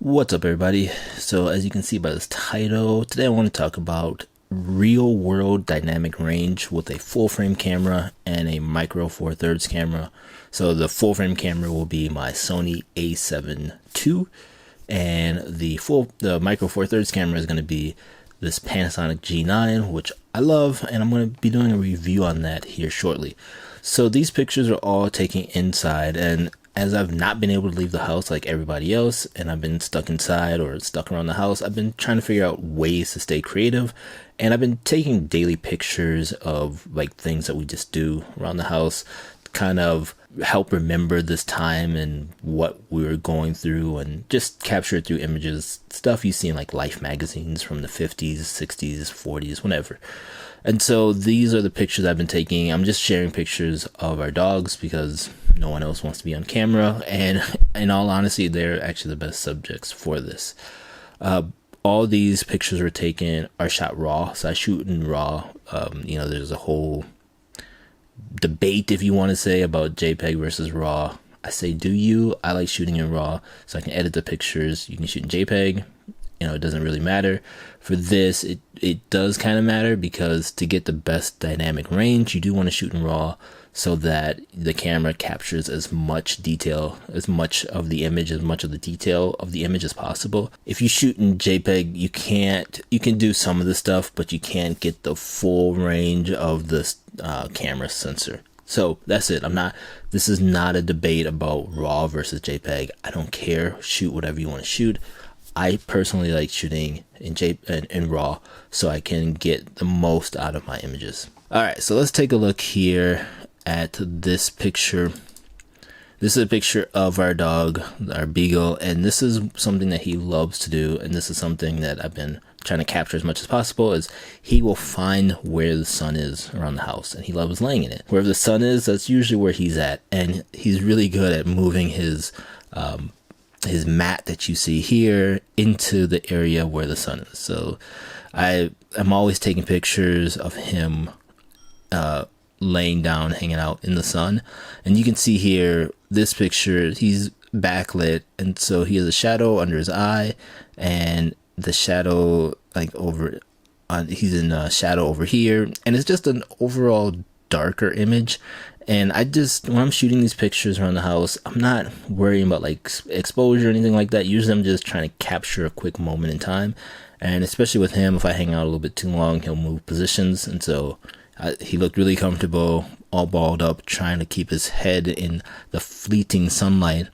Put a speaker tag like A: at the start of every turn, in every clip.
A: What's up, everybody? So as you can see by this title, today I want to talk about real world dynamic range with a full frame camera and a micro four thirds camera. So the full frame camera will be my Sony A7 II, and the micro four thirds camera is going to be this Panasonic G9, which I love, and I'm going to be doing a review on that here shortly. So these pictures are all taken inside, and as I've not been able to leave the house like everybody else, and I've been stuck inside or stuck around the house, I've been trying to figure out ways to stay creative, and I've been taking daily pictures of like things that we just do around the house, kind of help remember this time and what we were going through, and just capture it through images, stuff you see in like Life magazines from the 50s, 60s, 40s, whatever. And so these are the pictures I've been taking. I'm just sharing pictures of our dogs because no one else wants to be on camera, and in all honesty, they're actually the best subjects for this. All these pictures are shot raw, so I shoot in raw. There's a whole debate, if you want to say, about JPEG versus RAW. I say, do you? I like shooting in RAW so I can edit the pictures. You can shoot in JPEG. It doesn't really matter. For this, it does kind of matter, because to get the best dynamic range, you do want to shoot in RAW so that the camera captures as much detail, as much of the image, as much of the detail of the image as possible. If you shoot in JPEG, you can do some of the stuff, but you can't get the full range of the camera sensor. So that's it. This is not a debate about RAW versus JPEG. I don't care. Shoot whatever you want to shoot. I personally like shooting in RAW so I can get the most out of my images. All right, so let's take a look here at this picture. This is a picture of our dog, our beagle, and this is something that he loves to do, and this is something that I've been trying to capture as much as possible. Is he will find where the sun is around the house, and he loves laying in it. Wherever the sun is, that's usually where he's at, and he's really good at moving his mat that you see here into the area where the sun is. So I'm always taking pictures of him laying down, hanging out in the sun. And you can see here, this picture, he's backlit, and so he has a shadow under his eye, and the shadow he's in shadow over here, and it's just an overall darker image. And when I'm shooting these pictures around the house, I'm not worrying about like exposure or anything like that. Usually I'm just trying to capture a quick moment in time. And especially with him, if I hang out a little bit too long, he'll move positions. And so he looked really comfortable, all balled up, trying to keep his head in the fleeting sunlight.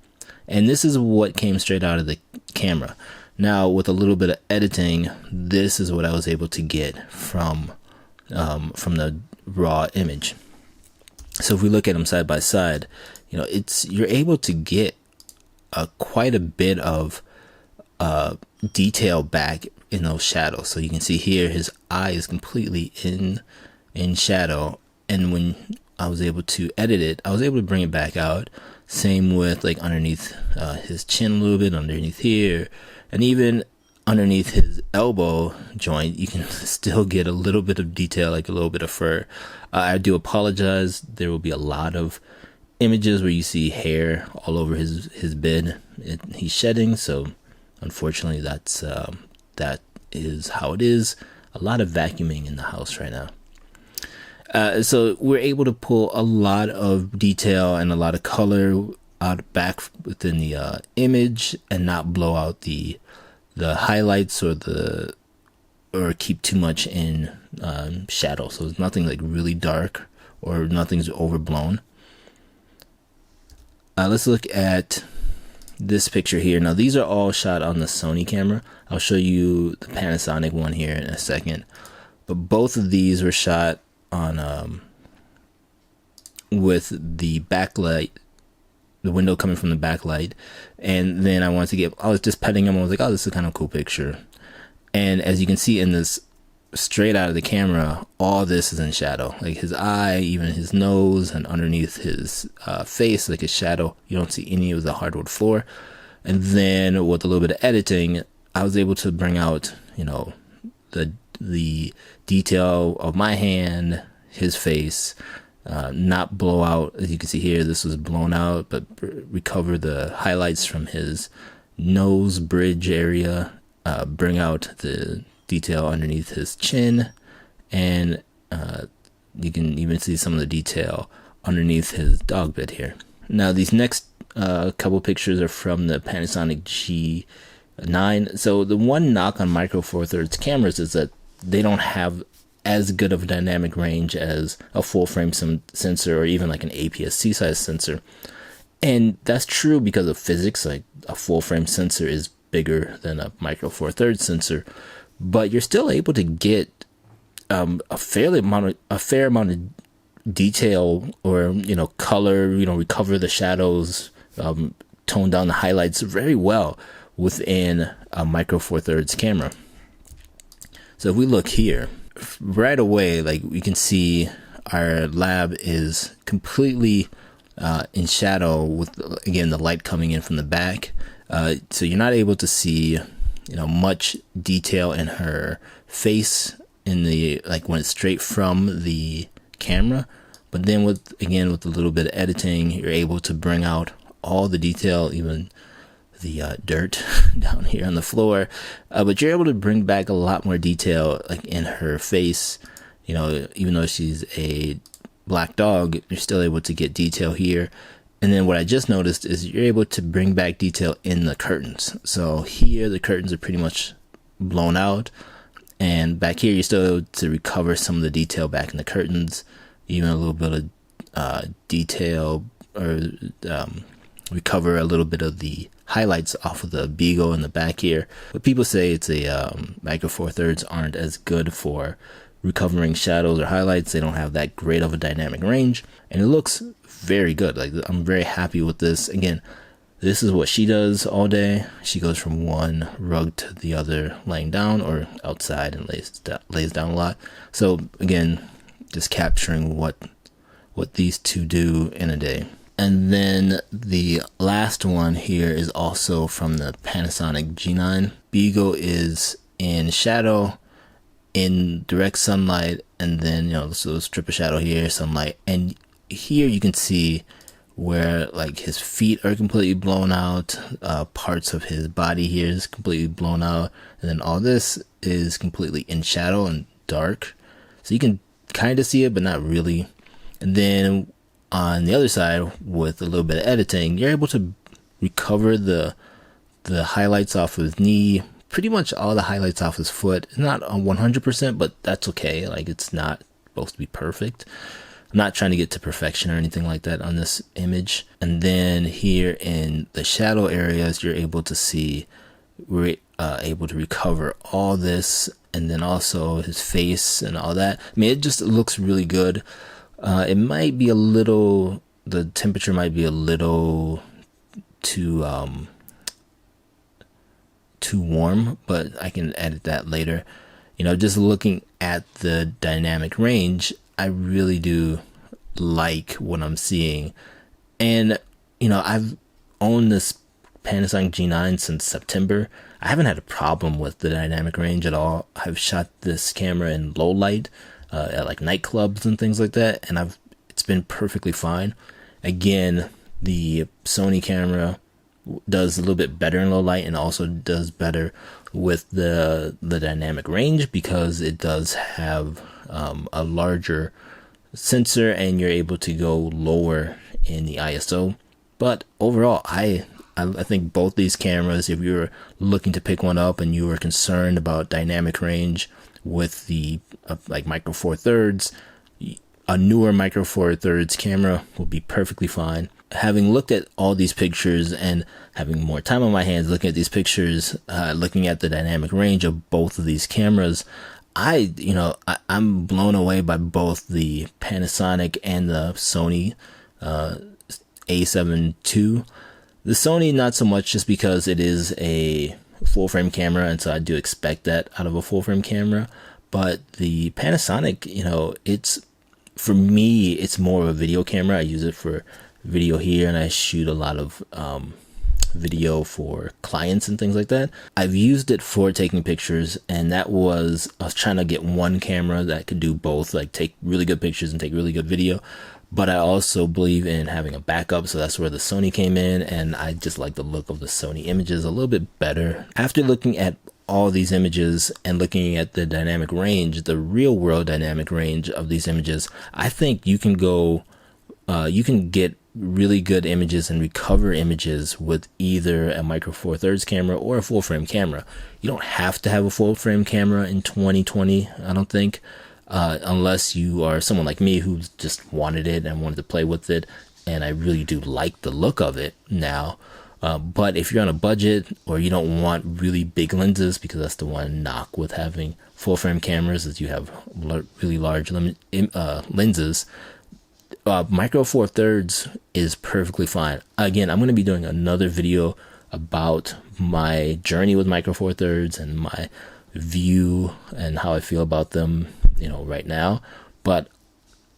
A: And this is what came straight out of the camera. Now, with a little bit of editing, this is what I was able to get from the raw image. So if we look at them side by side, you're able to get quite a bit of detail back in those shadows. So you can see here, his eye is completely in shadow, and when I was able to edit it, I was able to bring it back out. Same with like underneath his chin a little bit, underneath here, and even underneath his elbow joint, you can still get a little bit of detail, like a little bit of fur. I do apologize. There will be a lot of images where you see hair all over his bed. He's shedding, so unfortunately that is how it is. A lot of vacuuming in the house right now. So we're able to pull a lot of detail and a lot of color out back within the image, and not blow out the highlights or keep too much in shadow. So it's nothing like really dark or nothing's overblown. Let's look at this picture here. Now these are all shot on the Sony camera. I'll show you the Panasonic one here in a second, but both of these were shot on with the backlight, the window coming from the backlight. And then I was just petting him. I was like, oh, this is a kind of cool picture. And as you can see in this, straight out of the camera, all this is in shadow. Like his eye, even his nose, and underneath his face, like his shadow. You don't see any of the hardwood floor. And then with a little bit of editing, I was able to bring out, the detail of my hand, his face, not blow out. As you can see here, this was blown out, but recover the highlights from his nose bridge area, bring out the detail underneath his chin, and you can even see some of the detail underneath his dog bed here. Now these next couple pictures are from the Panasonic G9. So the one knock on Micro Four Thirds cameras is that they don't have as good of a dynamic range as a full frame sensor or even like an APS-C size sensor. And that's true because of physics. Like a full frame sensor is bigger than a Micro Four Thirds sensor, but you're still able to get a fair amount of detail, or color, recover the shadows, tone down the highlights very well within a Micro Four Thirds camera. So if we look here right away, like we can see our lab is completely in shadow with, again, the light coming in from the back. So you're not able to see, much detail in her face in the, like when it's straight from the camera. But then with a little bit of editing, you're able to bring out all the detail, even the dirt down here on the floor. But you're able to bring back a lot more detail, like in her face. Even though she's a black dog, you're still able to get detail here. And then what I just noticed is you're able to bring back detail in the curtains. So here the curtains are pretty much blown out, and back here you're still able to recover some of the detail back in the curtains, even a little bit of detail, or recover a little bit of the highlights off of the beagle in the back here. But people say it's a Micro Four Thirds aren't as good for recovering shadows or highlights. They don't have that great of a dynamic range, and it looks very good. Like, I'm very happy with this. Again, this is what she does all day. She goes from one rug to the other laying down, or outside, and lays down a lot. So again, just capturing what these two do in a day. And then the last one here is also from the Panasonic G9. Beagle is in shadow, in direct sunlight, and then so strip of shadow here, sunlight, and here you can see where like his feet are completely blown out, parts of his body here is completely blown out, and then all this is completely in shadow and dark, so you can kind of see it but not really. And then on the other side, with a little bit of editing, you're able to recover the highlights off of his knee, pretty much all the highlights off his foot. Not 100%, but that's okay. Like, it's not supposed to be perfect. I'm not trying to get to perfection or anything like that on this image. And then here in the shadow areas, you're able to see, we're able to recover all this, and then also his face and all that. I mean, it just looks really good. It might be a little, the temperature might be a little too warm, but I can edit that later. Just looking at the dynamic range, I really do like what I'm seeing. And I've owned this Panasonic G9 since September. I haven't had a problem with the dynamic range at all. I've shot this camera in low light at like nightclubs and things like that, and it's been perfectly fine. Again, the Sony camera does a little bit better in low light, and also does better with the dynamic range, because it does have a larger sensor, and you're able to go lower in the ISO. But overall, I think both these cameras, if you're looking to pick one up and you were concerned about dynamic range with the like Micro Four Thirds, a newer Micro Four Thirds camera will be perfectly fine. Having looked at all these pictures and having more time on my hands looking at these pictures, looking at the dynamic range of both of these cameras, I'm blown away by both the Panasonic and the Sony A7 II. The Sony, not so much, just because it is a full frame camera, and so I do expect that out of a full frame camera. But the Panasonic, it's, for me, it's more of a video camera. I use it for video here, and I shoot a lot of video for clients and things like that. I've used it for taking pictures, and I was trying to get one camera that could do both, like take really good pictures and take really good video. but I also believe in having a backup, so that's where the Sony came in, and I just like the look of the Sony images a little bit better. After looking at all these images and looking at the dynamic range, the real world dynamic range of these images, I think you can go, you can get really good images and recover images with either a micro four thirds camera or a full frame camera. You don't have to have a full frame camera in 2020, I don't think. Unless you are someone like me who just wanted it and wanted to play with it, and I really do like the look of it now. But if you're on a budget or you don't want really big lenses, because that's the one knock with having full frame cameras is you have really large lenses, micro four thirds is perfectly fine. Again, I'm going to be doing another video about my journey with micro four thirds and my view and how I feel about them, right now. But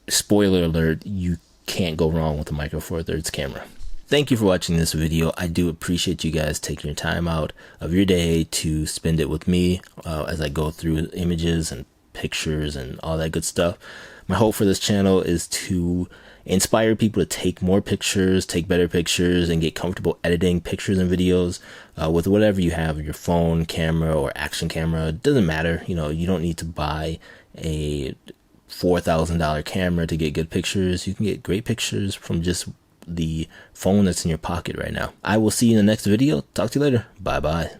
A: spoiler alert, you can't go wrong with a micro four thirds camera. Thank you for watching this video. I do appreciate you guys taking your time out of your day to spend it with me as I go through images and pictures and all that good stuff. My hope for this channel is to inspire people to take more pictures, take better pictures, and get comfortable editing pictures and videos with whatever you have, your phone camera or action camera. It doesn't matter. You don't need to buy a $4,000 camera to get good pictures. You can get great pictures from just the phone that's in your pocket right now. I will see you in the next video. Talk to you later. Bye bye.